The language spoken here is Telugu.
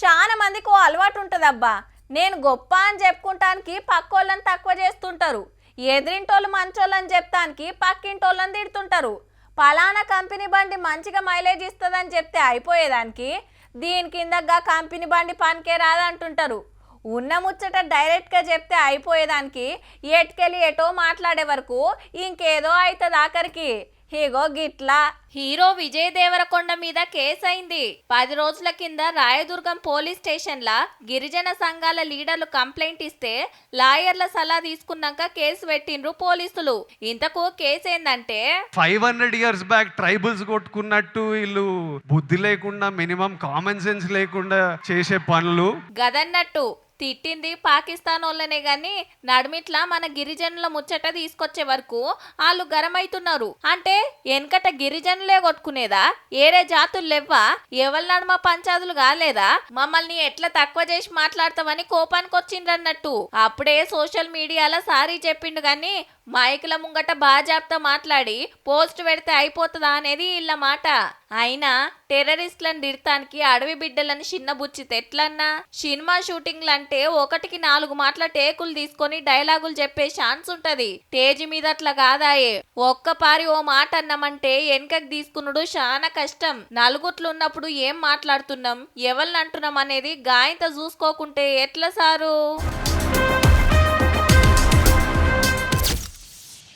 చాలా మందికి ఓ అలవాటు ఉంటుందబ్బా. నేను గొప్ప అని చెప్పుకుంటానికి పక్కోళ్ళని తక్కువ చేస్తుంటారు. ఎదిరింటోళ్ళు మంచోళ్ళని చెప్తానికి పక్కింటోళ్ళని తిడుతుంటారు. పలానా కంపెనీ బండి మంచిగా మైలేజ్ ఇస్తుందని చెప్తే అయిపోయేదానికి దీని కిందగా కంపెనీ బండి పనికే రాదంటుంటారు. ఉన్న ముచ్చట డైరెక్ట్గా చెప్తే అయిపోయేదానికి ఎటుకెళ్ళి ఎటో మాట్లాడే వరకు ఇంకేదో అవుతుంది ఆఖరికి. హీగో గిట్లా హీరో విజయ్ దేవరకొండ మీద కేసు అయింది. 10 రోజుల కింద రాయదుర్గం పోలీస్ స్టేషన్ల గిరిజన సంఘాల లీడర్లు కంప్లైంట్ ఇస్తే లాయర్ల సలహా తీసుకున్నాక కేసు పెట్టిండ్రు పోలీసులు. ఇంతకు కేసు ఏందంటే 500 years బ్యాక్ ట్రైబల్స్ కొట్టుకున్నట్టు వీళ్ళు బుద్ధి లేకుండా మినిమం కామన్ సెన్స్ లేకుండా చేసే పనులు గదన్నట్టు తిట్టింది పాకిస్తాన్ వాళ్ళనే గాని నడుమిట్లా మన గిరిజనుల ముచ్చట తీసుకొచ్చే వరకు వాళ్ళు గరమైతున్నారు. అంటే వెనకట గిరిజనులే కొట్టుకునేదా? ఏరే జాతులు లేవ్వా? ఎవరి నడుమ పంచాదులు కాలేదా? మమ్మల్ని ఎట్లా తక్కువ చేసి మాట్లాడతామని కోపానికి వచ్చిండ్రన్నట్టు. అప్పుడే సోషల్ మీడియాలో సారీ చెప్పిండు గాని మైకుల ముంగట బాజాబ్తా మాట్లాడి పోస్ట్ పెడితే అయిపోతుందా అనేది వీళ్ళ మాట. అయినా టెర్రరిస్టులను తిడతానికి అడవి బిడ్డలను చిన్నబుచ్చితే ఎట్లన్నా? సినిమా షూటింగ్లు అంటే 1కి 4 మాటల టేకులు తీసుకొని డైలాగులు చెప్పే ఛాన్స్ ఉంటది. స్టేజ్ మీద అట్లా కాదాయే. ఒక్కపారి ఓ మాట అన్నామంటే వెనకకి తీసుకున్నాడు చాలా కష్టం. నలుగుట్లు ఉన్నప్పుడు ఏం మాట్లాడుతున్నాం ఎవరిని అంటున్నాం అనేది గాయంత చూసుకోకుంటే ఎట్లా సారు?